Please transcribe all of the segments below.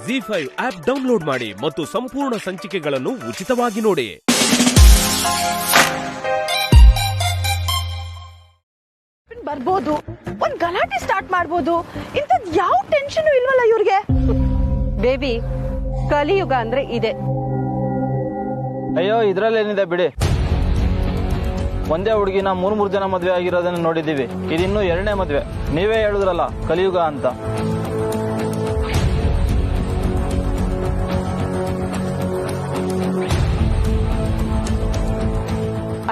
ZEE5 app download ಮಾಡಿ ಮತ್ತು ಸಂಪೂರ್ಣ ಸಂಚಿಕೆಗಳನ್ನು ಉಚಿತವಾಗಿ ನೋಡಿ. ಬರ್ಬೋದು, ಒಂದ್ ಗಲಾಟೆ ಸ್ಟಾರ್ಟ್ ಮಾಡ್ಬೋದು. ಇಂಥದ್ ಯಾವ ಟೆನ್ಷನ್ ಇಲ್ವಲ್ಲ ಇವ್ರಿಗೆ. ಬೇಬಿ, ಕಲಿಯುಗ ಅಂದ್ರೆ ಇದೆ. ಅಯ್ಯೋ, ಇದ್ರಲ್ಲೇನಿದೆ ಬಿಡಿ. ಒಂದೇ ಹುಡುಗಿನ ಮೂರ್ ಜನ ಮದ್ವೆ ಆಗಿರೋದನ್ನ ನೋಡಿದೀವಿ. ಇದಿನ್ನೂ 2ನೇ ಮದ್ವೆ. ನೀವೇ ಹೇಳಿದ್ರಲ್ಲ ಕಲಿಯುಗ ಅಂತ.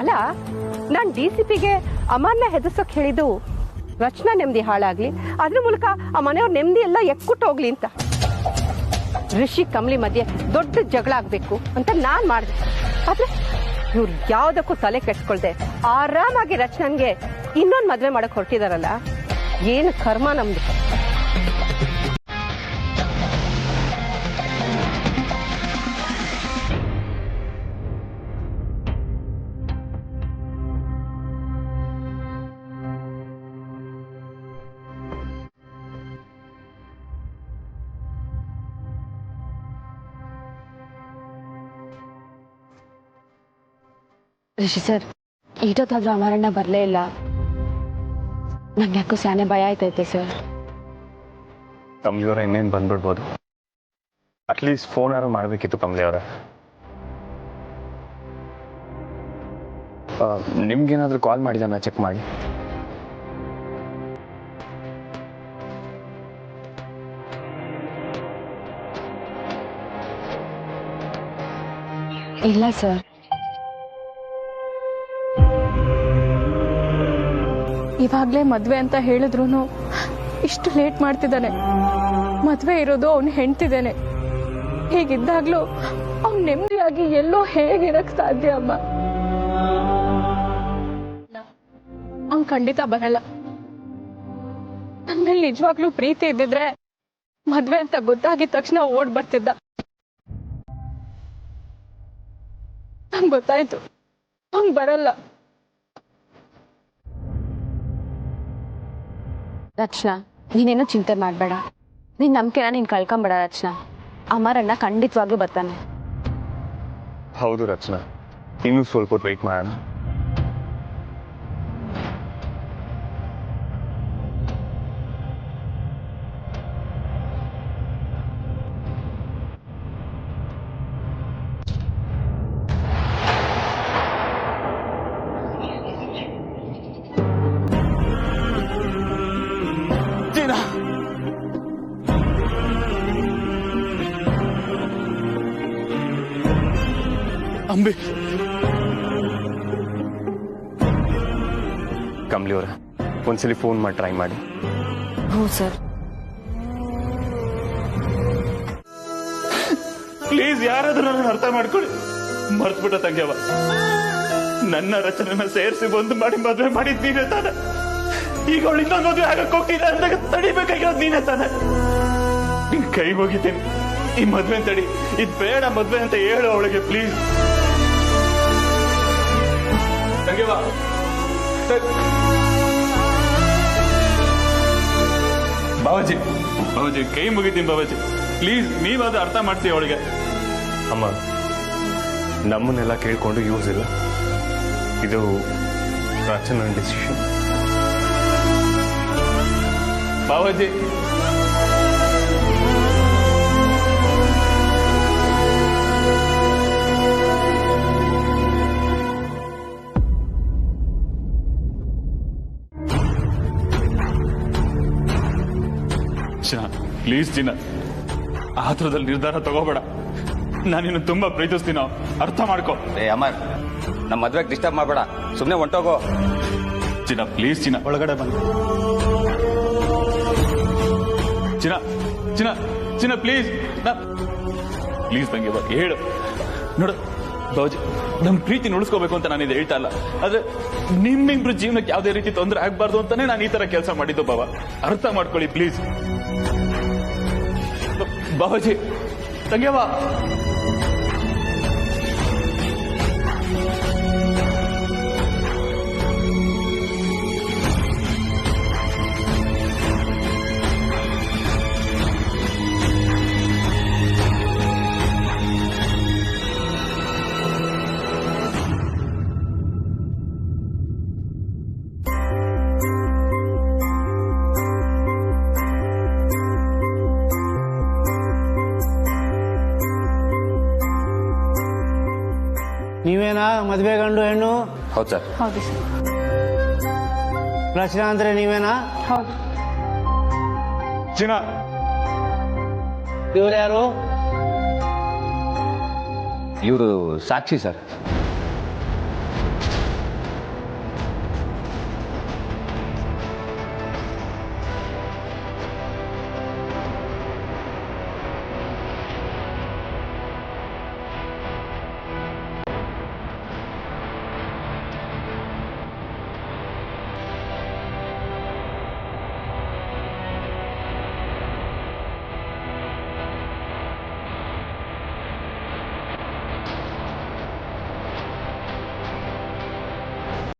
ಅಲ್ಲ, ನಾನ್ DCPಗೆ ಅಮರ್ನ ಹೆದರ್ಸಕ್ ಹೇಳಿದ್ದು ರಚನಾ ನೆಮ್ಮದಿ ಹಾಳಾಗ್ಲಿ, ಅದ್ರ ಮೂಲಕ ಆ ಮನೆಯವ್ರ ನೆಮ್ಮದಿ ಎಲ್ಲ ಎಕ್ಕುಟ್ಟು ಹೋಗ್ಲಿ ಅಂತ. ಋಷಿ ಕಮಲಿ ಮಧ್ಯೆ ದೊಡ್ಡ ಜಗಳ ಆಗ್ಬೇಕು ಅಂತ ನಾನ್ ಮಾಡಿದೆ. ಆದ್ರೆ ಇವ್ರು ಯಾವ್ದಕ್ಕೂ ತಲೆ ಕೆಡ್ಸ್ಕೊಳ್ದೆ ಆರಾಮಾಗಿ ರಚನನ್ಗೆ ಇನ್ನೊಂದ್ ಮದ್ವೆ ಮಾಡಕ್ ಹೊರಟಿದಾರಲ್ಲ, ಏನು ಕರ್ಮ ನಮ್ದು. ರಿಷಿ ಸರ್, ಈಟೊತ್ತಾದ್ರೂ ಅಮರಣ್ಣ ಬರಲೇ ಇಲ್ಲ. ನಂಗೆ ಯಾಕೋ ಸ್ಯಾನೆ ಭಯ ಆಯ್ತೈತೆ ಸರ್. ಕಮಲಿಯವರ ಇನ್ನೇನು ಬಂದ್ಬಿಡ್ಬೋದು. ಅಟ್ಲೀಸ್ಟ್ ಫೋನ್ ಯಾರು ಮಾಡಬೇಕಿತ್ತು ಕಮಲಿಯವರ. ನಿಮ್ಗೇನಾದ್ರೂ ಕಾಲ್ ಮಾಡಿದಾನ ಚೆಕ್ ಮಾಡಿ. ಇಲ್ಲ ಸರ್. ಇವಾಗ್ಲೇ ಮದ್ವೆ ಅಂತ ಹೇಳಿದ್ರು ಇಷ್ಟು ಲೇಟ್ ಮಾಡ್ತಿದ್ದಾನೆ. ಮದ್ವೆ ಇರೋದು ಅವ್ನು ಹೆಂಡ್ತಿದ್ದಾನೆ. ಹೀಗಿದ್ದಾಗ್ಲೂ ಅವ್ನು ನೆಮ್ಮದಿಯಾಗಿ ಎಲ್ಲೋ ಹೇಗಿರಕ್ ಸಾಧ್ಯ ಅಮ್ಮ? ಅವ್ನು ಖಂಡಿತ ಬರಲ್ಲ. ನನ್ ಮೇಲೆ ನಿಜವಾಗ್ಲೂ ಪ್ರೀತಿ ಇದ್ದಿದ್ರೆ ಮದ್ವೆ ಅಂತ ಗೊತ್ತಾಗಿದ ತಕ್ಷಣ ಓಡ್ ಬರ್ತಿದ್ದ. ನಂಗೆ ಗೊತ್ತಾಯ್ತು ಅವ್ನು ಬರಲ್ಲ. ರಚನಾ, ನೀನೇನು ಚಿಂತೆ ಮಾಡಬೇಡ. ನಿನ್ ನಂಬಿಕೆನ ನೀನ್ ಕಳ್ಕೊಂಬೇಡ ರಚನಾ. ಅಮರಣ್ಣ ಖಂಡಿತವಾಗ್ಲೂ ಬರ್ತಾನೆ. ಹೌದು ರಚನಾ, ಇನ್ನೂ ಸ್ವಲ್ಪ ಹೊತ್ತು ವೆಯ್ಟ್ ಮಾಡೋಣ. ಅಂಬಿ, ಕಮಲಿಯವರ ಒಂದ್ಸಲಿ ಫೋನ್ ಮಾಡಿ ಟ್ರೈ ಮಾಡಿ. ಹ್ಞೂ ಸರ್. ಪ್ಲೀಸ್ ಯಾರಾದ್ರೂ ನನ್ನ ಅರ್ಥ ಮಾಡ್ಕೊಳ್ಳಿ. ಮರ್ತ್ಬಿಟ್ಟ ತಂಗ್ಯವ, ನನ್ನ ರಚನೆನ ಸೇರಿಸಿ ಒಂದು ಮಾಡಿ ಮದ್ವೆ ಮಾಡಿದ್ ನೀನೇ ತಾನೆ. ಈಗ ಅವಳು ಇನ್ನೊಂದು ಮದುವೆ ಆಗಕ್ಕೆ ಹೋಗ್ತಿದ್ದೆ ಅಂದಾಗ ತಡಿಬೇಕಾಗಿರೋದು ನೀನೇ ತಾನೆ. ನಿನ್ ಕೈ ಹೋಗಿದ್ದೀನಿ, ಈ ಮದ್ವೆ ತಡಿ. ಇದ್ ಬೇಡ ಮದ್ವೆ ಅಂತ ಹೇಳು ಅವಳಿಗೆ ಪ್ಲೀಸ್. ತಂಗ್ಯವ, ಬಾಬಾಜಿ ಬಾಬಾಜಿ ಕೈ ಮುಗಿತೀನಿ ಬಾಬಾಜಿ. ಪ್ಲೀಸ್ ನೀವಾದ್ರೂ ಅರ್ಥ ಮಾಡ್ತೀವಿ ಅವಳಿಗೆ. ಅಮ್ಮ, ನಮ್ಮನ್ನೆಲ್ಲ ಕೇಳ್ಕೊಂಡು ಯೂಸ್ ಇಲ್ಲ. ಇದು ರಚನಾ ಡಿಸಿಷನ್. ಬಾಬಾಜಿ, ಪ್ಲೀಸ್ ಚಿನ್ನ, ಆತುರದಲ್ಲಿ ನಿರ್ಧಾರ ತಗೋಬೇಡ. ನಾನಿನ್ನು ತುಂಬಾ ಪ್ರೀತಿಸ್ತೀನೋ, ಅರ್ಥ ಮಾಡ್ಕೋ. ಅಮರ್, ನಮ್ಮ ಮದ್ವೆಗೆ ಡಿಸ್ಟರ್ಬ್ ಮಾಡಬೇಡ, ಸುಮ್ಮನೆ ಹೊಂಟೋಗೋ. ಚಿನ್ನ ಪ್ಲೀಸ್, ಚಿನ್ನ ಒಳಗಡೆ ಬಂದು. ಚಿನ್ನ ಚಿನ್ನ ಚಿನ್ನ ಪ್ಲೀಸ್, ಪ್ಲೀಸ್ ತಂಗಿ ಬಾ, ಹೇಳು. ನೋಡು ಬಾಬಾಜಿ, ನಮ್ ಪ್ರೀತಿ ಉಳಿಸ್ಕೋಬೇಕು ಅಂತ ನಾನು ಇದು ಹೇಳ್ತಾ ಇಲ್ಲ. ಆದ್ರೆ ನಿಮ್ಮಿಬ್ರು ಜೀವನಕ್ಕೆ ಯಾವುದೇ ರೀತಿ ತೊಂದರೆ ಆಗ್ಬಾರ್ದು ಅಂತಾನೆ ನಾನು ಈ ತರ ಕೆಲಸ ಮಾಡಿದ್ದು ಬಾಬಾ. ಅರ್ಥ ಮಾಡ್ಕೊಳ್ಳಿ ಪ್ಲೀಸ್. ಬಾಬಾಜಿ, ತಂಗ್ಯವ, ನೀವೇನಾ ಮದುವೆ ಗಂಡು ಹೆಣ್ಣು? ಹೌದು ಸರ್. ಹೌದು ಸರ್. ರಚನಾ ಅಂದ್ರೆ ನೀವೇನಾ? ಹೌದು. ಚಿನ್ನ, ಇವ್ರು ಯಾರು? ಇವರು ಸಾಕ್ಷಿ ಸರ್.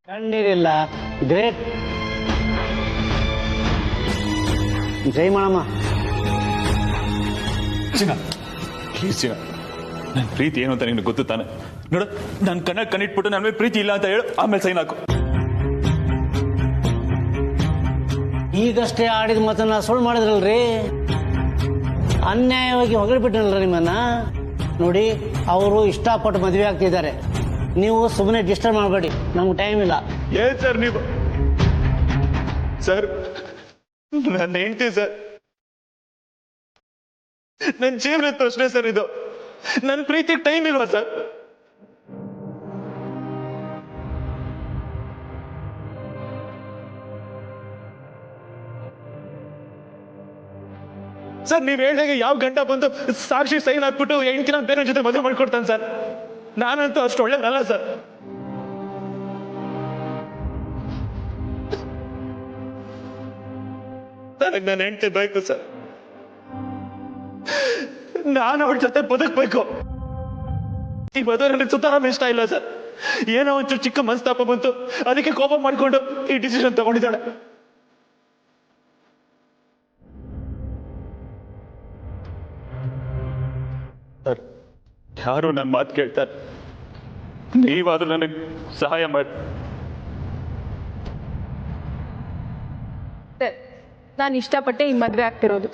ಕಂಡಿರಿಲ್ಲ, ಗ್ರೇಟ್. ಜೈ ಮಾಡಮ್ಮ. ಚಿನ್ನ ಪ್ಲೀಸ್ ಚಿನ್ನ, ನನ್ನ ಪ್ರೀತಿ ಏನು ಅಂತ ನಿನ್ಗೆ ಗೊತ್ತು ತಾನೆ? ನೋಡು, ನನ್ನ ಕಣ್ಣಿಟ್ಬಿಟ್ಟು ನನ್ನ ಮೇಲೆ ಪ್ರೀತಿ ಇಲ್ಲ ಅಂತ ಹೇಳು, ಆಮೇಲೆ ಸೈನ್ ಹಾಕು. ಈಗಷ್ಟೇ ಆಡಿದ ಮಾತನ್ನ ಸುಳ್ಳು ಮಾಡಿದ್ರಲ್ರಿ, ಅನ್ಯಾಯವಾಗಿ ಹೊಗಳ್ಬಿಟ್ರಲ್ರ ನಿಮ್ಮನ್ನ. ನೋಡಿ, ಅವರು ಇಷ್ಟಪಟ್ಟು ಮದುವೆ ಆಗ್ತಿದ್ದಾರೆ, ನೀವು ಸುಮ್ಮನೆ ಡಿಸ್ಟರ್ಬ್ ಮಾಡಬೇಡಿ, ನಮ್ಗೆ ಟೈಮ್ ಇಲ್ಲ. ಏನ್ ಸರ್ ನೀವು? ಸರ್, ನನ್ನ ಹೆಂಡತಿ ಸರ್, ನನ್ನ ಜೀವನದ ಪ್ರಶ್ನೆ ಸರ್ ಇದು. ನನ್ನ ಪ್ರೀತಿ ಟೈಮ್ ಇಲ್ವಾ ಸರ್? ಸರ್, ನೀವ್ ಹೇಳಿದಾಗ ಯಾವ ಗಂಟ ಬಂದು ಸಾಕ್ಷಿ ಸೈನ್ ಹಾಕ್ಬಿಟ್ಟು ಹೆಂಡತಿನ ಬೇರೆ ಜೊತೆ ಮದುವೆ ಮಾಡ್ಕೊಡ್ತಾನೆ ಸರ್? ನಾನಂತೂ ಅಷ್ಟು ಒಳ್ಳೆದಲ್ಲ ಸರ್. ನನಗೆ ನನ್ನ ಹೆಂಡತಿ ಬೇಕು ಸರ್. ನಾನು ಅವಳ ಜೊತೆ ಬದುಕಬೇಕು. ಈ ಮದುವೆ ನನಗೆ ಸುತ್ತಾರಾಮ ಇಷ್ಟ ಇಲ್ಲ ಸರ್. ಏನೋ ಒಂಚೂರು ಚಿಕ್ಕ ಮನಸ್ತಾಪ ಬಂತು, ಅದಕ್ಕೆ ಕೋಪ ಮಾಡಿಕೊಂಡು ಈ ಡಿಸಿಷನ್ ತಗೊಂಡಿದ್ದಾಳೆ. ಸರ್, ಯಾರು ನನ್ನ ಮಾತು ಕೇಳ್ತಾರೆ, ನೀವಾದ್ರೂ ನನಗೆ ಸಹಾಯ ಮಾಡಿ. ನಾನು ಇಷ್ಟಪಟ್ಟೆ ಈ ಮದುವೆ ಆಗ್ತಿರೋದು.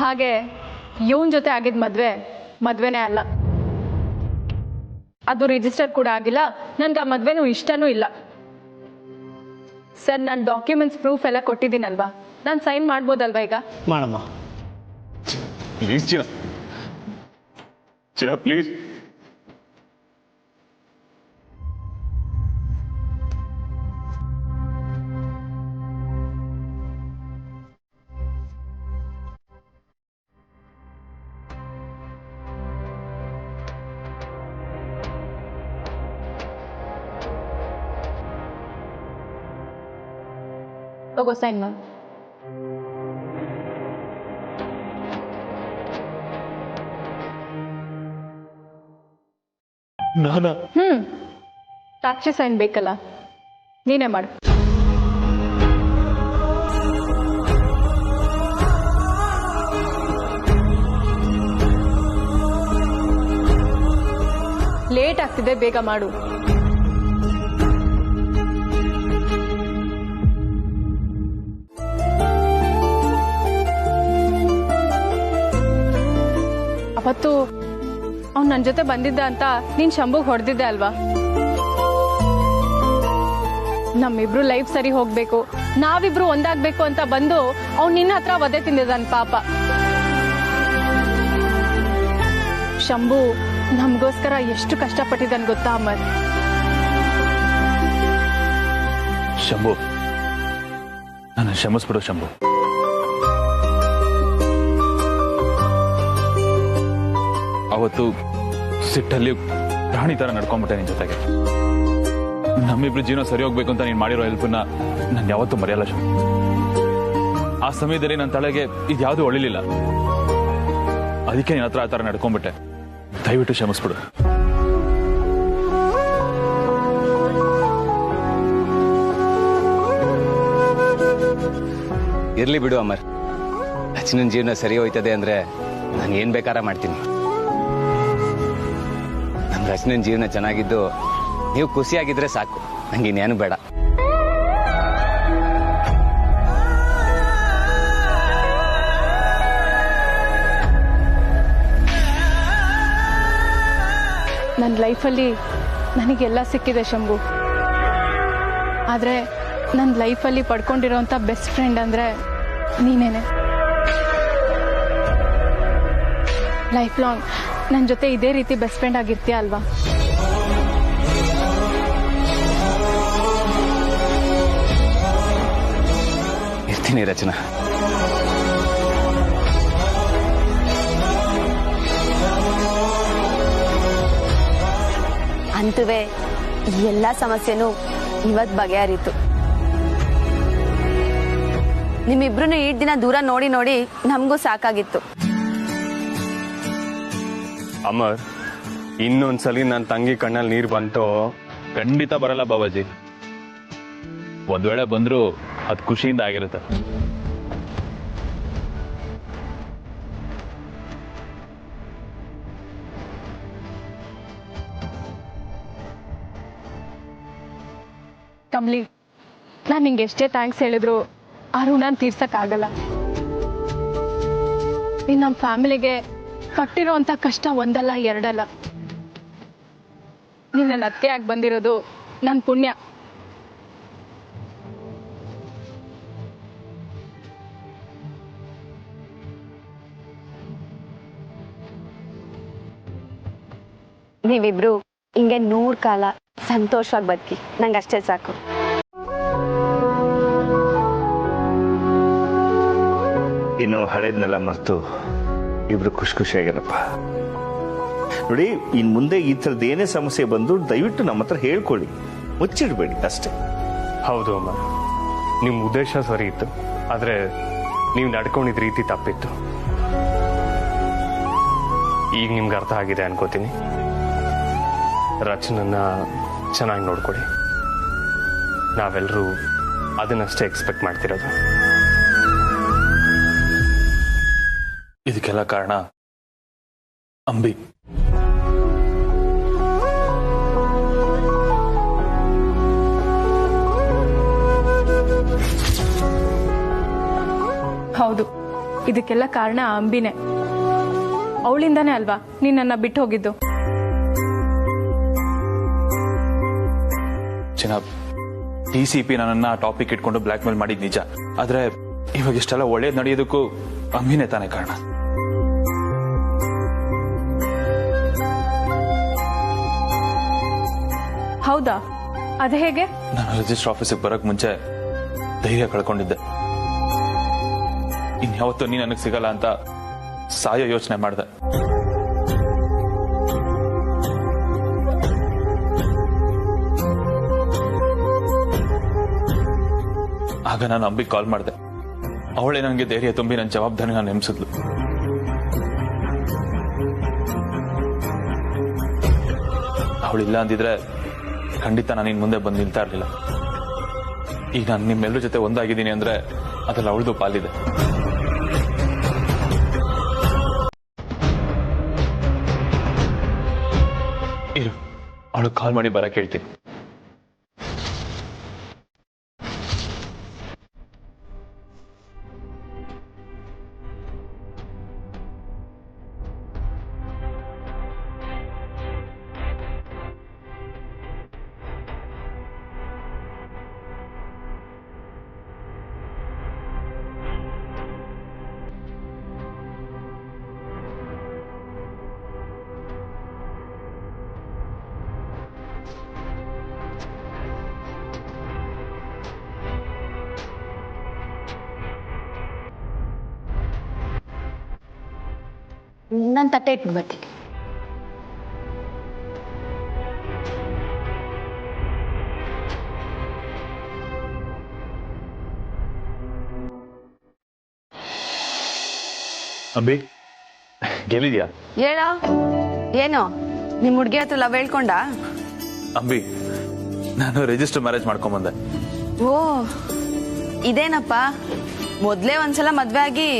ಹಾಗೆ ಇವನ್ ಜೊತೆ ಆಗಿದ್ದ ಮದ್ವೆನೇ ಅಲ್ಲ, ಅದು ರಿಜಿಸ್ಟರ್ ಕೂಡ ಆಗಿಲ್ಲ. ನನ್ಗೆ ಆ ಮದ್ವೆನೂ ಇಷ್ಟನೂ ಇಲ್ಲ ಸರ್. ನಾನು ಡಾಕ್ಯುಮೆಂಟ್ಸ್ ಪ್ರೂಫ್ ಎಲ್ಲ ಕೊಟ್ಟಿದ್ದೀನಲ್ವಾ, ನಾನು ಸೈನ್ ಮಾಡ್ಬೋದಲ್ವಾ ಈಗ? ಮಾಡಮ್ಮ. ಪ್ಲೀಸ್ ಚಿನ್ನ, ಚಿನ್ನ ಪ್ಲೀಸ್. ತಗೋ ಸೈನ್ ಮಾಡಿ. ನಾನಾ? ಸಾಕ್ಷಿ ಸೈನ್ ಬೇಕಲ್ಲ, ನೀನೇ ಮಾಡು. ಲೇಟ್ ಆಗ್ತಿದೆ, ಬೇಗ ಮಾಡು. ಅವತ್ತು ಅವ್ನು ನನ್ನ ಜೊತೆ ಬಂದಿದ್ದ ಅಂತ ನೀನ್ ಶಂಭುಗ್ ಹೊಡೆದಿದ್ದೆ ಅಲ್ವಾ? ನಮ್ಮಿಬ್ರು ಲೈಫ್ ಸರಿ ಹೋಗ್ಬೇಕು, ನಾವಿಬ್ರು ಒಂದಾಗ್ಬೇಕು ಅಂತ ಬಂದು ಅವ್ನು ನಿನ್ನ ಹತ್ರ ವಧೆ ತಿಂದಿದ್ದಾನ ಪಾಪ. ಶಂಭು ನಮಗೋಸ್ಕರ ಎಷ್ಟು ಕಷ್ಟಪಟ್ಟಿದ್ದಾನೆ ಗೊತ್ತಾ ಅಮರ್? ಶಂಭು, ನನ್ನ ಕ್ಷಮಿಸ್ಬಿಡು ಶಂಭು. ಅವತ್ತು ಸಿಟ್ಟಲ್ಲಿ ಪ್ರಾಣಿ ತರ ನಡ್ಕೊಂಡ್ಬಿಟ್ಟೆ ನಿನ್ ಜೊತೆಗೆ. ನಮ್ಮಿಬ್ರು ಜೀವನ ಸರಿ ಹೋಗ್ಬೇಕು ಅಂತ ನೀನ್ ಮಾಡಿರೋ ಹೆಲ್ಪನ್ನ ನಾನು ಯಾವತ್ತೂ ಮರೆಯಲ್ಲ ಶಂಭು. ಆ ಸಮಯದಲ್ಲಿ ನನ್ನ ತಲೆಗೆ ಇದ್ಯಾವುದೂ ಒಳಿಲಿಲ್ಲ, ಅದಕ್ಕೆ ನಿನ್ನ ಹತ್ರ ಆ ತರ ನಡ್ಕೊಂಡ್ಬಿಟ್ಟೆ. ದಯವಿಟ್ಟು ಕ್ಷಮಿಸ್ಬಿಡು. ಇರ್ಲಿ ಬಿಡು ಅಮರ್, ರಚನನ ಜೀವನ ಸರಿ ಹೋಯ್ತದೆ ಅಂದ್ರೆ ನಾನು ಏನ್ ಬೇಕಾರ ಮಾಡ್ತೀನಿ. ನಮ್ಮ ರಚನನ ಜೀವನ ಚೆನ್ನಾಗಿದ್ದು ನೀವು ಖುಷಿಯಾಗಿದ್ರೆ ಸಾಕು, ನಂಗೆ ಇನ್ನೇನು ಬೇಡ. ನನ್ನ ಲೈಫಲ್ಲಿ ನನಗೆಲ್ಲ ಸಿಕ್ಕಿದೆ ಶಂಭು. ಆದರೆ ನನ್ನ ಲೈಫಲ್ಲಿ ಪಡ್ಕೊಂಡಿರೋಂಥ ಬೆಸ್ಟ್ ಫ್ರೆಂಡ್ ಅಂದರೆ ನೀನೇನೆ. ಲೈಫ್ ಲಾಂಗ್ ನನ್ನ ಜೊತೆ ಇದೇ ರೀತಿ ಬೆಸ್ಟ್ ಫ್ರೆಂಡ್ ಆಗಿರ್ತೀಯ ಅಲ್ವಾ? ಇರ್ತೀನಿ ರಚನಾ. ಅಂತುವೆ ಈ ಎಲ್ಲ ಸಮಸ್ಯೆನೂ ಇವತ್ತು ಬಗೆಹರಿತು. ನಿಮ್ಮಿಬ್ರು ಈ ದಿನ ದೂರ ನೋಡಿ ನೋಡಿ ನಮಗೂ ಸಾಕಾಗಿತ್ತು. ಅಮರ್, ಇನ್ನೊಂದ್ಸಲಿ ನನ್ನ ತಂಗಿ ಕಣ್ಣಲ್ಲಿ ನೀರು ಬಂತು. ಖಂಡಿತ ಬರಲ್ಲ ಬಾಬಾಜಿ. ಒಂದ್ ವೇಳೆ ಬಂದ್ರು ಅದ್ ಖುಷಿಯಿಂದ ಆಗಿರುತ್ತೆ. ಕಮ್ಲಿ, ನಾನು ನಿಂಗೆ ಎಷ್ಟೇ ಥ್ಯಾಂಕ್ಸ್ ಹೇಳಿದ್ರು ಆ ಋಣನ ತೀರ್ಸಕ್ಕಾಗಲ್ಲ. ನೀನು ನಮ್ಮ ಫ್ಯಾಮಿಲಿಗೆ ಪಟ್ಟಿರೋಂಥ ಕಷ್ಟ ಒಂದಲ್ಲ ಎರಡಲ್ಲ. ನೀನು ನನ್ನ ಅತ್ತೆಯಾಗಿ ಬಂದಿರೋದು ನನ್ನ ಪುಣ್ಯ. ನೀವಿಬ್ರು ಹಿಂಗೆ 100 ಕಾಲ ಸಂತೋಷವಾಗಿ ಬದುಕಿ, ನಂಗೆ ಅಷ್ಟೇ ಸಾಕು. ಇನ್ನು ಹಳೇದ್ನೆಲ್ಲ ಮರೆತು ಇಬ್ರು ಖುಷಿಯಾಗಿರಪ್ಪ. ನೋಡಿ, ಇನ್ ಮುಂದೆ ಈ ಥರದ್ದು ಏನೇ ಸಮಸ್ಯೆ ಬಂದು ದಯವಿಟ್ಟು ನಮ್ಮ ಹತ್ರ ಹೇಳ್ಕೊಳ್ಳಿ, ಮುಚ್ಚಿಡ್ಬೇಡಿ ಅಷ್ಟೇ. ಹೌದು ಅಮ್ಮ, ನಿಮ್ಮ ಉದ್ದೇಶ ಸರಿ ಇತ್ತು, ಆದ್ರೆ ನೀವು ನಡ್ಕೊಂಡಿದ್ದ ರೀತಿ ತಪ್ಪಿತ್ತು. ಈಗ ನಿಮ್ಗೆ ಅರ್ಥ ಆಗಿದೆ ಅನ್ಕೋತೀನಿ. ರಚನನ್ನ ಚೆನ್ನಾಗಿ ನೋಡ್ಕೊಳ್ಳಿ. ನಾವೆಲ್ಲರೂ ಅದನ್ನಷ್ಟೇ ಎಕ್ಸ್ಪೆಕ್ಟ್ ಮಾಡ್ತಿರೋದು. ಇದಕ್ಕೆಲ್ಲ ಕಾರಣ ಅಂಬಿ. ಹೌದು, ಇದಕ್ಕೆಲ್ಲ ಕಾರಣ ಅಂಬಿನೇ. ಅವಳಿಂದಾನೇ ಅಲ್ವಾ ನೀನ್ ನನ್ನ ಬಿಟ್ಟು ಹೋಗಿದ್ದು? DCP ನನ್ನನ್ನ ಟಾಪಿಕ್ ಇಟ್ಕೊಂಡು ಬ್ಲಾಕ್ ಮೇಲ್ ಮಾಡಿದ್ ನಿಜ. ಆದ್ರೆ ಇವಾಗ ಇಷ್ಟೆಲ್ಲ ಒಳ್ಳೇದ್ ನಡೆಯೋದಕ್ಕೂ ಅಂಬಿನೇ ತಾನೇ ಕಾರಣ. ಹೌದಾ? ಅದ ಹೇಗೆ? ನಾನು ರಿಜಿಸ್ಟರ್ ಆಫೀಸಿಗೆ ಬರಕ್ ಮುಂಚೆ ಧೈರ್ಯ ಕಳ್ಕೊಂಡಿದ್ದೆ. ಇನ್ಯಾವತ್ತೂ ನೀ ನನಗೆ ಸಿಗಲ್ಲ ಅಂತ ಸಾಯೋ ಯೋಚನೆ ಮಾಡಿದೆ. ಆಗ ನಾನು ಅಂಬಿಗೆ ಕಾಲ್ ಮಾಡಿದೆ. ಅವಳೇ ನನಗೆ ಧೈರ್ಯ ತುಂಬಿ ನನ್ನ ಜವಾಬ್ದಾರಿನ ನೆನೆಸಿದ್ಲು. ಅವಳಿಲ್ಲ ಅಂದಿದ್ರೆ ಖಂಡಿತ ನಾನು ಇನ್ ಮುಂದೆ ಬಂದು ನಿಲ್ತಾ ಇರ್ಲಿಲ್ಲ. ಈಗ ನಾನು ನಿಮ್ಮೆಲ್ಲರ ಜೊತೆ ಒಂದಾಗಿದ್ದೀನಿ ಅಂದ್ರೆ ಅದ್ರಲ್ಲಿ ಅವಳದು ಪಾಲಿದೆ. ಇರು, ಅವಳು ಕಾಲ್ ಮಾಡಿ ಬರಕ್ಕೆ ಹೇಳ್ತೀನಿ. ನಾನು ತಟ್ಟೆ ಇಟ್ಬಿಟ್ಟು ಬರ್ತೀನಿ. ಅಂಬಿ, ಗೆಲ್ಲಿದ್ಯಾ? ಹೇಳೋ, ಏನು ನಿಮ್ ಹುಡ್ಗಿ ಹತ್ರ ಲವ್ ಹೇಳ್ಕೊಂಡ? ಅಂಬಿ, ನಾನು ರಿಜಿಸ್ಟರ್ ಮ್ಯಾರೇಜ್ ಮಾಡ್ಕೊಂಬಂದೆ. ಓ, ಇದೇನಪ್ಪ, ಮೊದ್ಲೇ ಒಂದ್ಸಲ ಮದ್ವೆ ಆಗಿ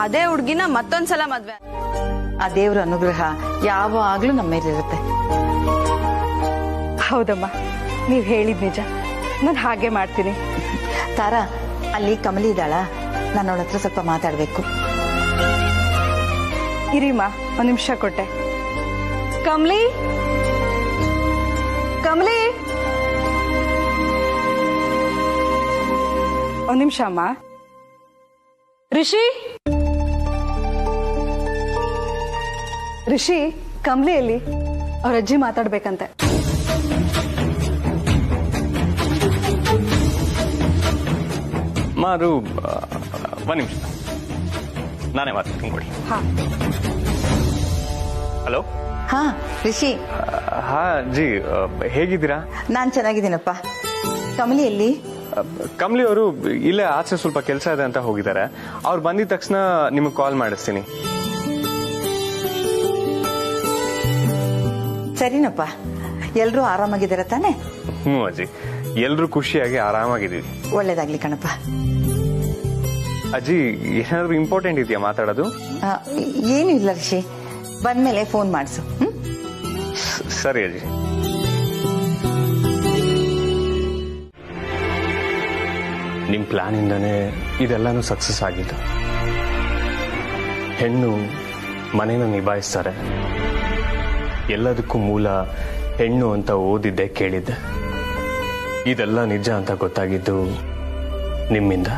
ಅದೇ ಹುಡ್ಗಿನ ಮತ್ತೊಂದ್ಸಲ ಮದ್ವೆ. ಆ ದೇವ್ರ ಅನುಗ್ರಹ ಯಾವಾಗ್ಲೂ ನಮ್ಮ ಮೇಲಿರುತ್ತೆ. ಹೌದಮ್ಮ, ನೀವ್ ಹೇಳಿದ್ ನಿಜ. ನಾನು ಹಾಗೆ ಮಾಡ್ತೀನಿ. ತಾರಾ, ಅಲ್ಲಿ ಕಮಲಿ ಇದ್ದಾಳ, ನಾನು ಅವಳ ಹತ್ರ ಸ್ವಲ್ಪ ಮಾತಾಡ್ಬೇಕು. ಇರಿಮ್ಮ, ಒಂದ್ ನಿಮಿಷ ಕೊಟ್ಟೆ. ಕಮ್ಲಿ, ಒಂದ್ ನಿಮಿಷ ಅಮ್ಮ. ರಿಷಿ ರಿಷಿ, ಕಮ್ಲಿಯಲ್ಲಿ ಅವ್ರ ಅಜ್ಜಿ ಮಾತಾಡ್ಬೇಕಂತೆ. ಮಾರು ಒಂದು ನಿಮಿಷ, ನಾನೇ ಮಾತಾಡ್ತೀನಿ ಕೊಡಿ. ಹಲೋ. ಹಾ ರಿಷಿ. ಹಾ ಜಿ, ಹೇಗಿದ್ದೀರಾ? ನಾನ್ ಚೆನ್ನಾಗಿದ್ದೀನಪ್ಪ. ಕಮಲಿ ಎಲ್ಲಿ? ಕಮಲಿ ಅವರು ಇಲ್ಲೇ ಆಚೆ ಸ್ವಲ್ಪ ಕೆಲಸ ಇದೆ ಅಂತ ಹೋಗಿದ್ದಾರೆ. ಅವ್ರು ಬಂದಿದ ತಕ್ಷಣ ನಿಮಗೆ ಕಾಲ್ ಮಾಡಿಸ್ತೀನಿ. ಸರಿನಪ್ಪ. ಎಲ್ರೂ ಆರಾಮಾಗಿದ್ದೀರ ತಾನೆ? ಹ್ಞೂ ಅಜ್ಜಿ, ಎಲ್ರೂ ಖುಷಿಯಾಗಿ ಆರಾಮಾಗಿದ್ದೀವಿ. ಒಳ್ಳೇದಾಗ್ಲಿ ಕಣಪ್ಪ. ಅಜ್ಜಿ, ಏನಾದ್ರು ಇಂಪಾರ್ಟೆಂಟ್ ಇದೆಯಾ ಮಾತಾಡೋದು? ಏನು ಇಲ್ಲ ರಿಷಿ, ಬಂದ್ಮೇಲೆ ಫೋನ್ ಮಾಡಿಸು. ಸರಿ ಅಜ್ಜಿ. ನಿಮ್ಮ ಪ್ಲಾನಿಂದನೇ ಇದೆಲ್ಲಾನು ಸಕ್ಸಸ್ ಆಗಿತ್ತು. ಹೆಣ್ಣು ಮನೇನ ನಿಭಾಯಿಸ್ತಾರೆ, ಎಲ್ಲದಕ್ಕೂ ಮೂಲ ಹೆಣ್ಣು ಅಂತ ಓದಿದ್ದೆ ಕೇಳಿದ್ದೆ. ಇದೆಲ್ಲ ನಿಜ ಅಂತ ಗೊತ್ತಾಗಿದ್ದು ನಿಮ್ಮಿಂದ.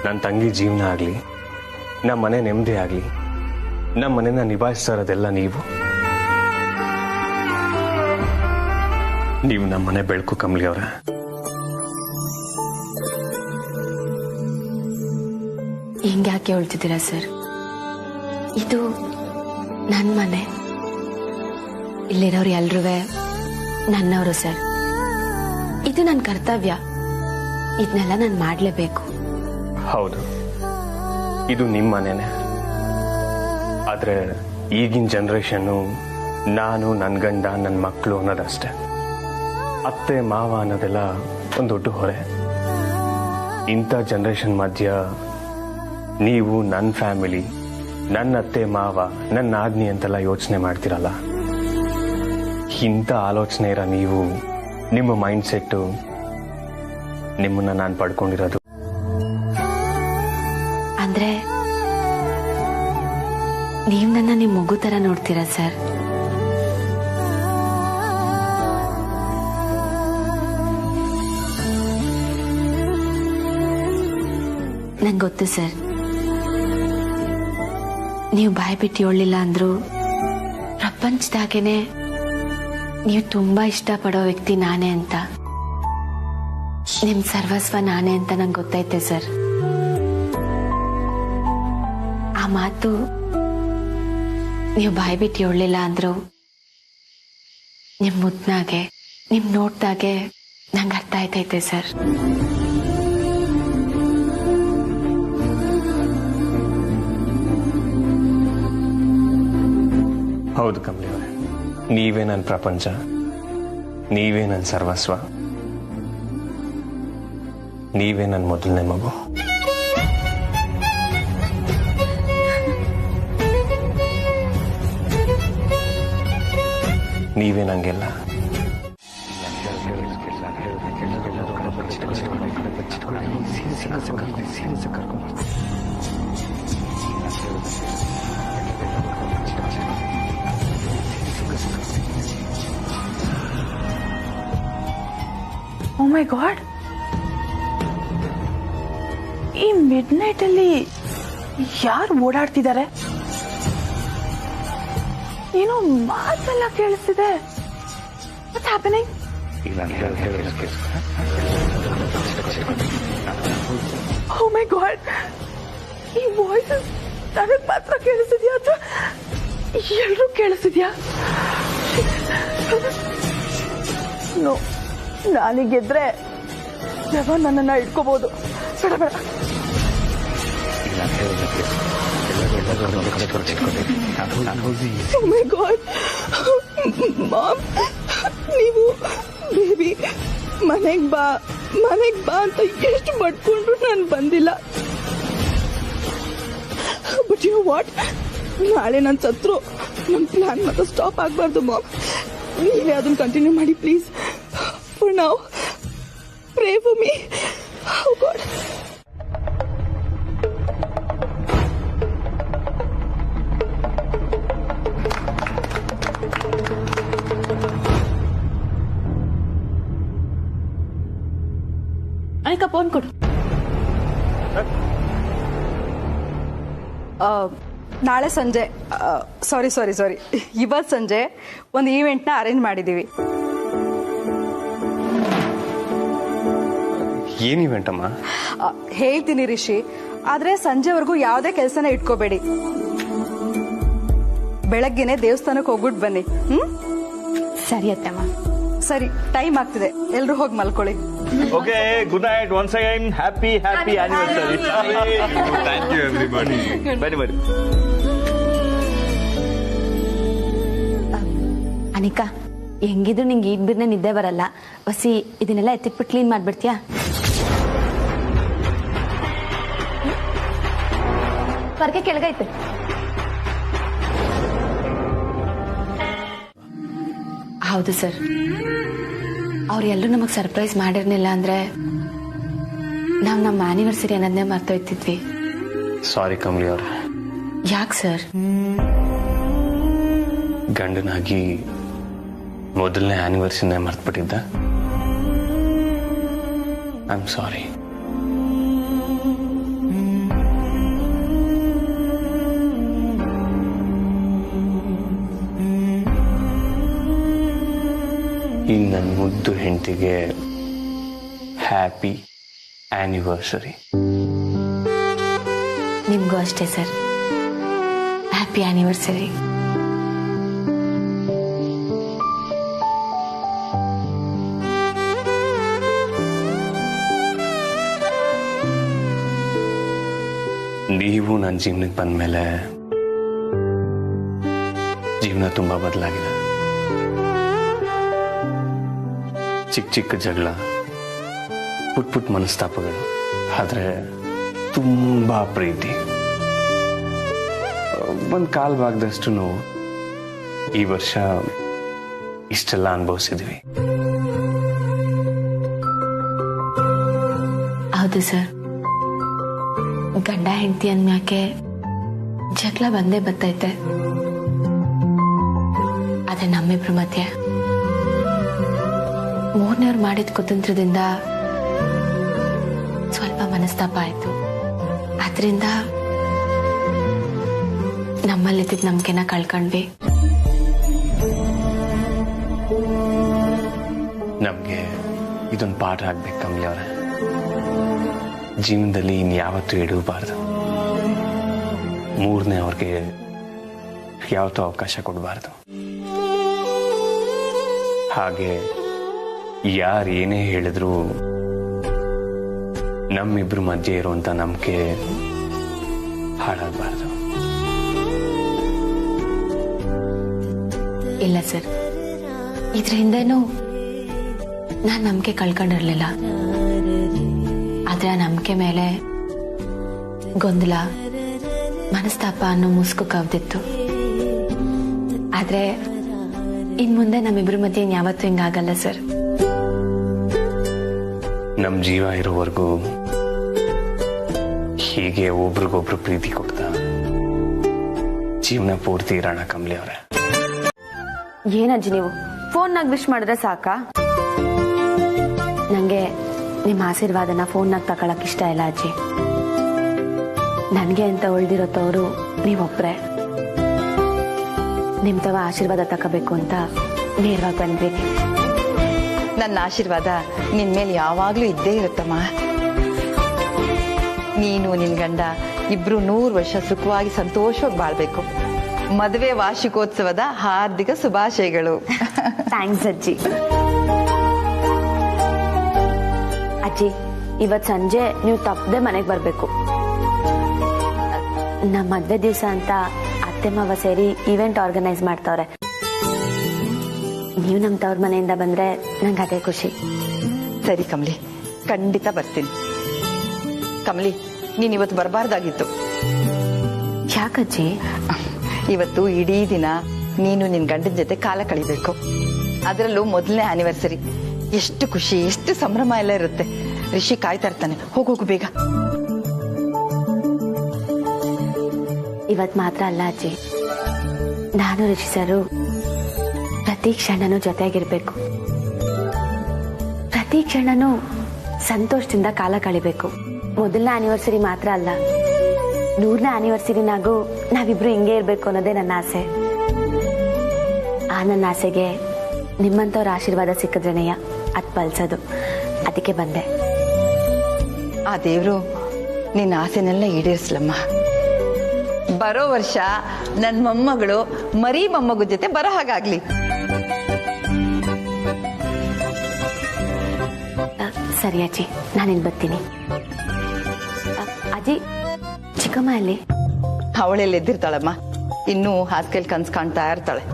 ನನ್ನ ತಂಗಿ ಜೀವನ ಆಗಲಿ, ನಮ್ಮ ಮನೆ ನೆಮ್ಮದಿ ಆಗಲಿ, ನಮ್ಮ ಮನೆನ ನಿಭಾಯಿಸ್ತಾ ಇರೋದೆಲ್ಲ ನೀವು ನಮ್ಮ ಮನೆ ಬೆಳಕು ಕಮಲಿ ಅವರ. ಹಿಂಗ್ಯಾಕೆ ಹೇಳ್ತಿದ್ದೀರಾ ಸರ್? ಇದು ನನ್ನ ಮನೆ, ಇಲ್ಲಿರೋರು ಎಲ್ರೂ ನನ್ನವರು ಸರ್. ಇದು ನನ್ನ ಕರ್ತವ್ಯ, ಇದನ್ನೆಲ್ಲ ನಾನು ಮಾಡಲೇಬೇಕು. ಹೌದು, ಇದು ನಿಮ್ಮ ಮನೆನೇ. ಆದ್ರೆ ಈಗಿನ ಜನರೇಷನ್ನು ನಾನು, ನನ್ನ ಗಂಡ, ನನ್ನ ಮಕ್ಕಳು ಅನ್ನೋದಷ್ಟೇ. ಅತ್ತೆ ಮಾವ ಅನ್ನೋದೆಲ್ಲ ಒಂದು ದೊಡ್ಡ ಹೊರೆ. ಇಂಥ ಜನರೇಷನ್ ಮಧ್ಯ ನೀವು ನನ್ನ ಫ್ಯಾಮಿಲಿ, ನನ್ನ ಅತ್ತೆ ಮಾವ, ನನ್ನ ನಾದ್ನಿ ಅಂತೆಲ್ಲ ಯೋಚನೆ ಮಾಡ್ತಿರಲ್ಲ. ಇಂಥ ಆಲೋಚನೆ ಇರೋ ನೀವು, ನಿಮ್ಮ ಮೈಂಡ್ ಸೆಟ್ಟು, ನಿಮ್ಮನ್ನ ನಾನು ಪಡ್ಕೊಂಡಿರೋದು. ಅಂದ್ರೆ ನೀವು ನನ್ನ ನಿಮ್ಮ ಮಗು ತರ ನೋಡ್ತೀರಾ ಸರ್? ನಂಗೆ ಗೊತ್ತು ಸರ್, ನೀವು ಬಾಯಿ ಬಿಟ್ಟು ಹೇಳಲಿಲ್ಲ ಅಂದ್ರು ಪ್ರಪಂಚದಾಗೇನೆ ನೀವು ತುಂಬಾ ಇಷ್ಟಪಡೋ ವ್ಯಕ್ತಿ ನಾನೇ ಅಂತ, ನಿಮ್ ಸರ್ವಸ್ವ ನಾನೇ ಅಂತ ನಂಗೆ ಗೊತ್ತೈತೆ ಸರ್. ಆ ಮಾತು ನೀವು ಬಾಯಿ ಬಿಟ್ಟು ಹೇಳಲಿಲ್ಲ ಅಂದ್ರು ನಿಮ್ ಮುದ್ನಾಗೆ, ನಿಮ್ ನೋಡ್ದಾಗೆ ನಂಗೆ ಅರ್ಥ ಆಯ್ತೈತೆ ಸರ್. ಹೌದು ಕಮಲಿ ಅವರೇ, ನೀವೇ ನನ್ನ ಪ್ರಪಂಚ, ನೀವೇ ನನ್ನ ಸರ್ವಸ್ವ, ನೀವೇ ನನ್ನ ಮೊದಲನೇ ಮಗು. ನೀವೇ ನಂಗೆಲ್ಲ. ಓ ಮೈ ಗಾಡ್, ಈ ಮಿಡ್ ನೈಟ್ ಅಲ್ಲಿ ಯಾರು ಓಡಾಡ್ತಿದ್ದಾರೆ? ಏನೋ ಮಾತೆಲ್ಲ ಕೇಳಿಸ್ತಿದೆ. What's happening? Oh my God, ಈ ವಾಯ್ಸಸ್ ನನಗೆ ಮಾತ್ರ ಕೇಳಿಸ್ತಿದ್ಯಾ ಅಥವಾ ಎಲ್ಲರೂ ಕೇಳಿಸ್ತಿದ್ಯಾ? ನೋ, ನಾನು ಗೆದ್ರೆ ಯಾವ ನನ್ನನ್ನ ಇಟ್ಕೋಬಹುದು. ಬೇಡ ಬೇಡ. Oh my God, ಮಾಮ್, ನೀವು ಬೇಬಿ ಮನೆಗ್ ಬಾ ಅಂತ ಎಷ್ಟು ಪಡ್ಕೊಂಡ್ರು ನಾನು ಬಂದಿಲ್ಲ. ಬಟ್ ಯು ನೋ ವಾಟ್, ನಾಳೆ ನಾನು ಸತ್ರು ನಮ್ಮ ಪ್ಲಾನ್ ಮತ್ತೆ ಸ್ಟಾಪ್ ಆಗಬಾರ್ದು ಮಾಮ್. ನೀವೇ ಅದನ್ನ ಕಂಟಿನ್ಯೂ ಮಾಡಿ please. For now pray for me. Oh god. I Anika phone ಕೊಡು. ನಾಳೆ ಸಂಜೆ ಸಾರಿ ಇವತ್ತು ಸಂಜೆ ಒಂದು ಈವೆಂಟ್ನ ಅರೇಂಜ್ ಮಾಡಿದ್ದೀವಿ. ಏನ್ ಇವೆಂಟ್ ಅಮ್ಮ? ಹೇಳ್ತೀನಿ ರಿಷಿ, ಆದ್ರೆ ಸಂಜೆವರೆಗೂ ಯಾವುದೇ ಕೆಲಸನ ಇಟ್ಕೋಬೇಡಿ. ಬೆಳಗ್ಗೆನೆ ದೇವಸ್ಥಾನಕ್ಕೆ ಹೋಗ್ಬಿಟ್ಟು ಬನ್ನಿ. ಸರಿ ಅತ್ತಮ್ಮ. ಸರಿ, ಟೈಮ್ ಆಗ್ತಿದೆ, ಎಲ್ರು ಹೋಗಿ ಮಲ್ಕೊಳ್ಳಿ. Okay, good night once again. Happy anniversary. Thank you everybody. ಬನ್ನಿ. ಅನಿಕಾ, ಹೆಂಗಿದ್ರು ನಿಂಗೆ ಈದ್ ಬಿರ್ನೆ ನಿದ್ದೆ ಬರಲ್ಲ. ಹೊಸಿ ಇದನ್ನೆಲ್ಲ ಎತ್ತಿಟ್ಬಿಟ್ಟು ಕ್ಲೀನ್ ಮಾಡ್ಬಿಡ್ತೀಯಾ? ಪರ್ಕೆ ಕೆಳಗೈತೆ. ಹೌದು ಸರ್, ಅವ್ರೆಲ್ಲರೂ ನಮಗ್ ಸರ್ಪ್ರೈಸ್ ಮಾಡಿರ್ಲಿಲ್ಲ ಅಂದ್ರೆ ನಾವು ನಮ್ಮ ಆನಿವರ್ಸರಿ ಅನ್ನೋದನ್ನೇ ಮರ್ತೋಯ್ತಿದ್ವಿ. ಸಾರಿ ಕಮಲಿ ಅವ್ರೆ. ಯಾಕೆ ಸರ್? ಗಂಡನಾಗಿ ಮೊದಲನೇ ಆನಿವರ್ಸರಿನೇ ಮರ್ತ್ಬಿಟ್ಟಿದ್ದ. I am sorry. ಈ ನನ್ನ ಮುದ್ದು ಹೆಂಡತಿಗೆ ಹ್ಯಾಪಿ ಆನಿವರ್ಸರಿ. ನಿಮ್ಗೂ ಅಷ್ಟೇ ಸರ್, ಹ್ಯಾಪಿ ಆನಿವರ್ಸರಿ. ನೀವು ನನ್ನ ಜೀವನಕ್ಕೆ ಬಂದ್ಮೇಲೆ ಜೀವನ ತುಂಬಾ ಬದಲಾಗಿದೆ. ಚಿಕ್ಕ ಜಗಳ, ಪುಟ್ ಮನಸ್ತಾಪಗಳು, ಆದ್ರೆ ತುಂಬಾ ಪ್ರೀತಿ. ಒಂದ್ ಕಾಲ್ ಭಾಗದಷ್ಟು ನೋವು. ಈ ವರ್ಷ ಇಷ್ಟೆಲ್ಲ ಅನುಭವಿಸಿದ್ವಿ. ಹೌದು ಸರ್, ಗಂಡ ಹೆಂಡತಿ ಅಂದ್ಮ್ಯಾಕೆ ಜಗಳ ಬಂದೇ ಬರ್ತೈತೆ. ಆದ್ರೆ ನಮ್ಮಿಬ್ರು ಮಧ್ಯೆ ಮೂರನೇವ್ರು ಮಾಡಿದ ಕುತಂತ್ರದಿಂದ ಸ್ವಲ್ಪ ಮನಸ್ತಾಪ ಆಯ್ತು. ಆದ್ರಿಂದ ನಮ್ಮಲ್ಲಿದ್ದ ನಂಬಿಕೆನ ಕಳ್ಕೊಂಡ್ವಿ. ನಮ್ಗೆ ಇದೊಂದು ಪಾಠ ಆಗ್ಬೇಕು ಕಮಲಿ ಅವರೇ. ಜೀವನದಲ್ಲಿ ಇನ್ಯಾವತ್ತೂ ಎಡವಬಾರ್ದು. ಮೂರನೇ ಅವ್ರಿಗೆ ಯಾವತ್ತೂ ಅವಕಾಶ ಕೊಡಬಾರ್ದು. ಹಾಗೆ ಯಾರು ಏನೇ ಹೇಳಿದ್ರು ನಮ್ಮಿಬ್ರು ಮಧ್ಯೆ ಇರುವಂತ ನಂಬಿಕೆ ಹಾಳಾಗಬಾರ್ದು. ಇಲ್ಲ ಸರ್, ಇದ್ರ ಹಿಂದೆನೂ ನಾನ್ ನಂಬಿಕೆ ಕಳ್ಕೊಂಡಿರ್ಲಿಲ್ಲ. ಆದ್ರೆ ಆ ನಂಬಿಕೆ ಮೇಲೆ ಗೊಂದಲ, ಮನಸ್ತಾಪ ಅನ್ನೋ ಮುಸ್ಕು ಕವ್ದಿತ್ತು. ಆದ್ರೆ ಇನ್ ಮುಂದೆ ನಮ್ಮಿಬ್ರ ಮಧ್ಯೆ ಯಾವತ್ತೂ ಹಿಂಗಾಗಲ್ಲ ಸರ್. ನಮ್ ಜೀವ ಇರೋವರೆಗೂ ಹೀಗೆ ಒಬ್ರಿಗೊಬ್ರು ಪ್ರೀತಿ ಕೊಡ್ತಾ ಜೀವನ ಪೂರ್ತಿ ಇರೋಣ ಕಮಲಿ ಅವರೇ. ಏನಜ್ಜಿ ನೀವು ಫೋನ್ನಾಗ ವಿಶ್ ಮಾಡಿದ್ರೆ ಸಾಕಾ? ನಂಗೆ ನಿಮ್ಮ ಆಶೀರ್ವಾದನ ಫೋನ್ನಾಗ ತಗೊಳಕ್ ಇಷ್ಟ ಇಲ್ಲ ಅಜ್ಜಿ. ನನಗೆ ಅಂತ ಉಳ್ದಿರೋತವ್ರು ನೀವೊಬ್ರೆ. ನಿಮ್ ತವ ಆಶೀರ್ವಾದ ತಗೋಬೇಕು ಅಂತ ನೇರವಾಗಿ ಬಂದ್ವಿ. ನನ್ನ ಆಶೀರ್ವಾದ ನಿನ್ ಮೇಲೆ ಯಾವಾಗ್ಲೂ ಇದ್ದೇ ಇರುತ್ತಮ್ಮ. ನೀನು ನಿನ್ ಗಂಡ ಇಬ್ರು 100 ವರ್ಷ ಸುಖವಾಗಿ ಸಂತೋಷವಾಗಿ ಬಾಳ್ಬೇಕು. ಮದುವೆ ವಾರ್ಷಿಕೋತ್ಸವದ ಹಾರ್ದಿಕ ಶುಭಾಶಯಗಳು. ಥ್ಯಾಂಕ್ಸ್ ಅಜ್ಜಿ. ಅಜ್ಜಿ, ಇವತ್ ಸಂಜೆ ನೀವು ತಪ್ಪದೆ ಮನೆಗೆ ಬರ್ಬೇಕು. ನಮ್ಮ ಮದ್ವೆ ದಿವಸ ಅಂತ ಅತ್ತೆ ಮಾವ ಸೇರಿ ಇವೆಂಟ್ ಆರ್ಗನೈಸ್ ಮಾಡ್ತಾವ್ರೆ. ನೀವು ನಮ್ ತವ್ರ ಮನೆಯಿಂದ ಬಂದ್ರೆ ನಂಗೆ ಅದೇ ಖುಷಿ. ಸರಿ ಕಮಲಿ, ಖಂಡಿತ ಬರ್ತೀನಿ. ಕಮಲಿ, ನೀನ್ ಇವತ್ತು ಬರಬಾರ್ದಾಗಿತ್ತು. ಯಾಕಜ್ಜಿ? ಇವತ್ತು ಇಡೀ ದಿನ ನೀನು ನಿನ್ ಗಂಡನ ಜೊತೆ ಕಾಲ ಕಳಿಬೇಕು. ಅದರಲ್ಲೂ ಮೊದಲನೇ ಆನಿವರ್ಸರಿ. ಎಷ್ಟು ಖುಷಿ, ಎಷ್ಟು ಸಂಭ್ರಮ ಎಲ್ಲ ಇರುತ್ತೆ. ರಿಷಿ ಕಾಯ್ತಾ ಇರ್ತಾನೆ. ಹೋಗೋಗು ಬೇಗ. ಇವತ್ ಮಾತ್ರ ಅಲ್ಲ ಅಜ್ಜಿ, ನಾನು ರಿಷಿ ಸರು ಪ್ರತಿ ಕ್ಷಣನೂ ಜೊತೆಗಿರ್ಬೇಕು. ಪ್ರತಿ ಕ್ಷಣನೂ ಸಂತೋಷದಿಂದ ಕಾಲ ಕಳಿಬೇಕು. ಮೊದಲನೇ ಆನಿವರ್ಸರಿ ಮಾತ್ರ ಅಲ್ಲ, 100ನೇ ಆನಿವರ್ಸರಿನಾಗೂ ನಾವಿಬ್ರು ಹಿಂಗೆ ಇರಬೇಕು ಅನ್ನೋದೇ ನನ್ನ ಆಸೆ. ಆ ನನ್ನ ಆಸೆಗೆ ನಿಮ್ಮಂಥವ್ರ ಆಶೀರ್ವಾದ ಸಿಕ್ಕಿದ್ರೇನೆಯ ಅದು ಫಲಿಸೋದು. ಅದಕ್ಕೆ ಬಂದೆ. ಆ ದೇವ್ರು ನಿನ್ನ ಆಸೆನೆಲ್ಲ ಈಡೇರಿಸ್ಲಮ್ಮ. ಬರೋ ವರ್ಷ ನನ್ನ ಮೊಮ್ಮಗಳು ಮರಿ ಮೊಮ್ಮಗು ಜೊತೆ ಬರೋ ಹಾಗಾಗ್ಲಿ. ಸರಿ ಅಜ್ಜಿ, ನಾನಿನ್ ಬರ್ತೀನಿ. ಅಜ್ಜಿ, ಚಿಕ್ಕಮ್ಮ ಅಲ್ಲಿ? ಅವಳೆಲ್ಲ ಎದ್ದಿರ್ತಾಳಮ್ಮ, ಇನ್ನೂ ಹಾಸಿಗೆಲ್ ಕನ್ಸ್ ಕಾಣ್ತಾ ಇರ್ತಾಳೆ.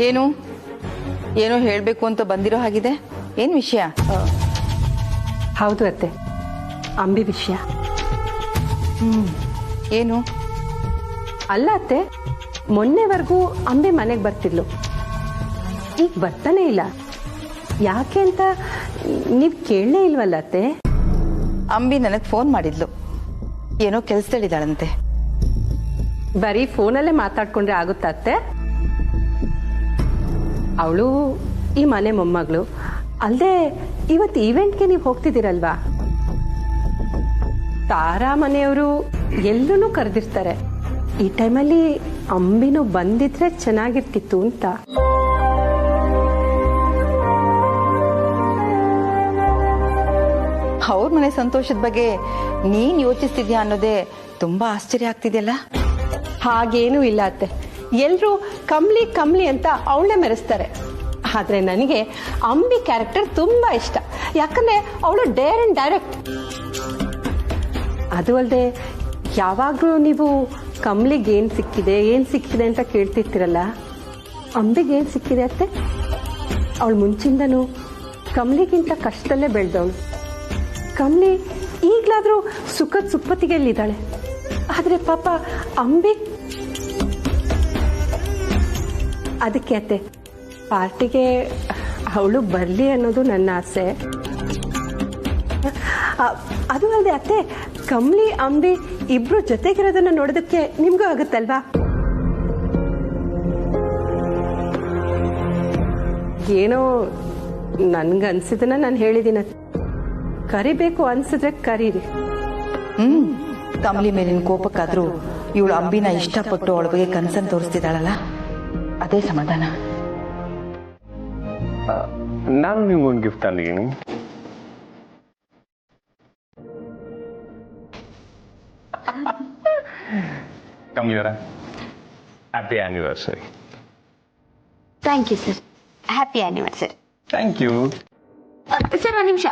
ಏನು ಏನೋ ಹೇಳ್ಬೇಕು ಅಂತ ಬಂದಿರೋ ಹಾಗಿದೆ. ಏನ್ ವಿಷಯ? ಹೌದು ಅತ್ತೆ, ಅಂಬಿ ವಿಷಯ. ಏನು? ಅಲ್ಲ ಅತ್ತೆ, ಮೊನ್ನೆವರೆಗೂ ಅಂಬಿ ಮನೆಗೆ ಬರ್ತಿದ್ಲು, ಈಗ ಬರ್ತಾನೆ ಇಲ್ಲ. ಯಾಕೆ ಅಂತ ನೀವ್ ಕೇಳಲೇ ಇಲ್ವಲ್ಲ ಅತ್ತೆ? ಅಂಬಿ ನನಗ್ ಫೋನ್ ಮಾಡಿದ್ಲು, ಏನೋ ಕೆಲ್ಸದಲ್ಲಿದ್ದಾಳಂತೆ. ಬರೀ ಫೋನಲ್ಲೇ ಮಾತಾಡ್ಕೊಂಡ್ರೆ ಆಗುತ್ತಾ ಅತ್ತೆ? ಅವಳು ಈ ಮನೆ ಮೊಮ್ಮಗಳು ಅಲ್ಲದೆ ಇವತ್ತು ಈವೆಂಟ್ಗೆ ನೀವು ಹೋಗ್ತಿದ್ದೀರಲ್ವಾ? ತಾರಾ ಮನೆಯವರು ಎಲ್ಲರೂ ಕರೆದಿರ್ತಾರೆ. ಈ ಟೈಮಲ್ಲಿ ಅಂಬಿನೂ ಬಂದಿದ್ರೆ ಚೆನ್ನಾಗಿರ್ತಿತ್ತು ಅಂತ. ಅವ್ರ ಮನೆ ಸಂತೋಷದ ಬಗ್ಗೆ ನೀನ್ ಯೋಚಿಸ್ತಿದ್ಯಾ ಅನ್ನೋದೇ ತುಂಬಾ ಆಶ್ಚರ್ಯ ಆಗ್ತಿದೆಯಲ್ಲ. ಹಾಗೇನೂ ಇಲ್ಲ ಅತ್ತೆ, ಎಲ್ರೂ ಕಮ್ಲಿ ಕಮ್ಲಿ ಅಂತ ಅವಳನ್ನೇ ಮೆರೆಸ್ತಾರೆ. ಆದ್ರೆ ನನಗೆ ಅಂಬಿ ಕ್ಯಾರೆಕ್ಟರ್ ತುಂಬಾ ಇಷ್ಟ. ಯಾಕಂದ್ರೆ ಅವಳು ಡೇರ್ ಅಂಡ್ ಡೈರೆಕ್ಟ್. ಅದು ಅಲ್ಲದೆ ಯಾವಾಗ್ಲೂ ನೀವು ಕಮ್ಲಿಗೆ ಏನ್ ಸಿಕ್ಕಿದೆ ಅಂತ ಕೇಳ್ತಿರ್ತೀರಲ್ಲ, ಅಂಬಿಗೆ ಏನ್ ಸಿಕ್ಕಿದೆ ಅತ್ತೆ? ಅವಳು ಮುಂಚಿಂದನೂ ಕಮ್ಲಿಗಿಂತ ಕಷ್ಟದಲ್ಲೇ ಬೆಳೆದವಳು. ಕಮ್ಲಿ ಈಗ್ಲಾದ್ರೂ ಸುಖದ ಸುಪ್ಪತ್ತಿಗೆಲ್ಲಿದ್ದಾಳೆ. ಆದ್ರೆ ಪಾಪ ಅಂಬಿ. ಅದಕ್ಕೆ ಅತ್ತೆ, ಪಾರ್ಟಿಗೆ ಅವಳು ಬರಲಿ ಅನ್ನೋದು ನನ್ನ ಆಸೆ. ಅದು ಅಲ್ಲದೆ ಅತ್ತೆ, ಕಮ್ಲಿ ಅಂಬಿ ಇಬ್ರು ಜೊತೆಗಿರೋದನ್ನ ನೋಡೋದಕ್ಕೆ ನಿಮ್ಗೂ ಆಗುತ್ತಲ್ವಾ? ಏನೋ ನನ್ಗನ್ಸಿದನ್ನ ನಾನು ಹೇಳಿದೀನ. ಕರಿಬೇಕು ಅನ್ಸಿದ್ರೆ ಕರೀರಿ. ಕಮ್ಲಿ ಮೇಲಿನ ಕೋಪಕ್ಕಾದ್ರೂ ಇವಳು ಅಂಬಿನ ಇಷ್ಟಪಟ್ಟು ಅವಳ ಬಗ್ಗೆ ಕನ್ಸನ್ ತೋರಿಸ್ತಿದ್ದಾಳಲ್ಲ, ಅದೇ ಸಮಾಧಾನ. ನಾನು ನಿಮ್ಗೊಂದು ಗಿಫ್ಟ್ ತಂದಿದ್ದೀನಿ. ಕಮ್ಮಿಯವರ happy anniversary. Thank you sir. Happy anniversary. Thank you sir. ಒಂದು ನಿಮಿಷ,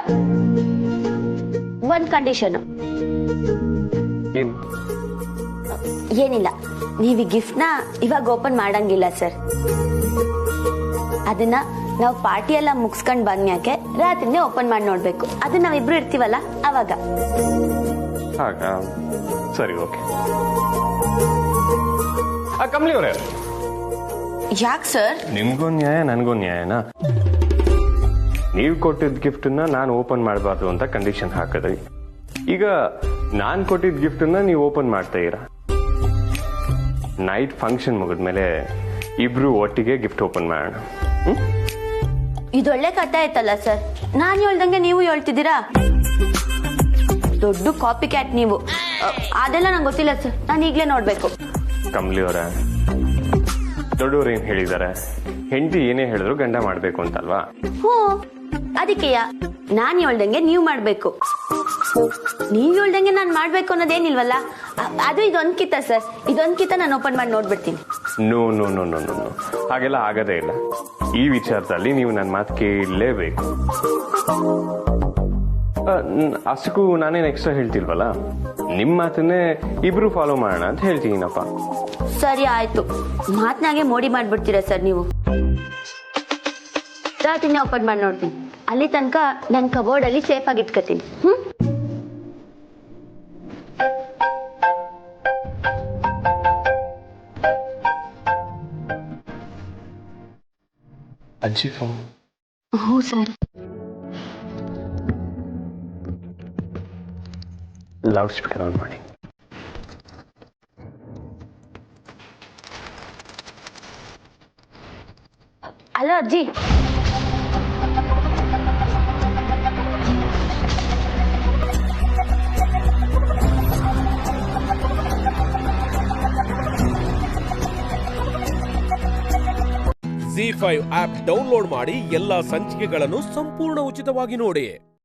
ಒಂದು ಕಂಡೀಷನ್. ಏನಿಲ್ಲ, ನೀವು ಗಿಫ್ಟ್ನ ಇವಾಗ ಓಪನ್ ಮಾಡಂಗಿಲ್ಲ ಸರ್. ಅದನ್ನ ನಾವು ಪಾರ್ಟಿ ಎಲ್ಲ ಮುಗಿಸ್ಕೊಂಡ್ ಬಂದ್ಮ್ಯಾಕೆ ರಾತ್ರಿನೇ ಓಪನ್ ಮಾಡಿ ನೋಡ್ಬೇಕು. ಅದು ನಾವಿಬ್ರು ಇರ್ತೀವಲ್ಲ ಅವಾಗ. ಸರಿ, ಓಕೆ. ಕಮ್ಲಿ ಅವರೇ, ಯಾಕೆ ಸರ್? ನಿಮ್ಗೊಂದು ನ್ಯಾಯ ನನಗೊಂದು ನ್ಯಾಯನಾ? ನೀವು ಕೊಟ್ಟಿದ್ದ ಗಿಫ್ಟನ್ನ ನಾನು ಓಪನ್ ಮಾಡಬಾರ್ದು ಅಂತ ಕಂಡೀಷನ್ ಹಾಕಿದ್ರಿ. ಈಗ ನಾನು ಕೊಟ್ಟಿದ್ದ ಗಿಫ್ಟನ್ನ ನೀವು ಓಪನ್ ಮಾಡ್ತಾ ಇರ. ನೈಟ್ ಫಂಕ್ಷನ್ ಮುಗಿದ್ಮೇಲೆ ಇಬ್ರು ಒಟ್ಟಿಗೆ ಗಿಫ್ಟ್ ಓಪನ್ ಮಾಡೋಣ. ಇದೊಳ್ಳೆ ಕಥೆ ಆಯ್ತಲ್ಲ ಸರ್. ನಾನು ಹೇಳ್ದಂಗೆ ನೀವು ಹೇಳ್ತಿದ್ದೀರಾ. ದೊಡ್ಡ ಕಾಪಿ ಕ್ಯಾಟ್ ನೀವು. ಅದೆಲ್ಲ ನಂಗೆ ಗೊತ್ತಿಲ್ಲ ಸರ್, ನಾನು ಈಗಲೇ ನೋಡ್ಬೇಕು. ಕಮ್ಲಿ ಅವರ, ದೊಡ್ಡವ್ರು ಏನ್ ಹೇಳಿದಾರೆ? ಹೆಂಡತಿ ಏನೇ ಹೇಳಿದ್ರು ಗಂಡ ಮಾಡ್ಬೇಕು ಅಂತಲ್ವಾ? ಹ್ಞೂ, ಅದಕ್ಕೆಯ ನಾನು ಹೇಳ್ದಂಗೆ ನೀವು ಮಾಡ್ಬೇಕು. ನೀವ್ ಹೇಳ್ದಂಗೆ ನಾನು ಮಾಡ್ಬೇಕು ಅನ್ನೋದೇನಿಲ್ವಲ್ಲ. ಅದು ಇದೊಂದ್ಕಿತ ಸರ್, ಇದೊಂದ್ಕಿತ ನಾನು ಓಪನ್ ಮಾಡಿ ನೋಡ್ಬಿಡ್ತೀನಿ. No no no no no, ಹಾಗೆಲ್ಲ ಆಗದೇ ಇಲ್ಲ. ಈ ವಿಚಾರದಲ್ಲಿ ನೀವು ನನ್ನ ಮಾತು ಕೇಳಲೇಬೇಕು. ಅಷ್ಟಕ್ಕೂ ನಾನೇನು ಎಕ್ಸ್ಟ್ರಾ ಹೇಳ್ತಿಲ್ವಲ್ಲ, ನಿಮ್ಮ ಮಾತನ್ನೇ ಇಬ್ರು ಫಾಲೋ ಮಾಡೋಣ ಅಂತ ಹೇಳ್ತೀನಪ್ಪ. ಸರಿ ಆಯ್ತು, ಮಾತನಾಗೆ ಮೋಡಿ ಮಾಡ್ಬಿಡ್ತೀರಾ ಸರ್ ನೀವು. ರಾತ್ರಿನೇ ಓಪನ್ ಮಾಡಿ ನೋಡ್ತೀನಿ. ಅಲ್ಲಿ ತನಕ ನನ್ನ ಕಬೋರ್ಡ್ ಅಲ್ಲಿ ಸೇಫ್ ಆಗಿ ಇಟ್ಕೋತೀನಿ. ಅಜ್ಜಿ ಫೋನ್. ಹ್ಞೂ ಸರ್. ಲೌಡ್ ಸ್ಪೀಕರ್ ಆನ್ ಮಾಡಿ. ಅಜ್ಜಿ. ZEE5 ಆಪ್ ಡೌನ್ಲೋಡ್ ಮಾಡಿ ಎಲ್ಲಾ ಸಂಚಿಕೆಗಳನ್ನು ಸಂಪೂರ್ಣ ಉಚಿತವಾಗಿ ನೋಡಿ.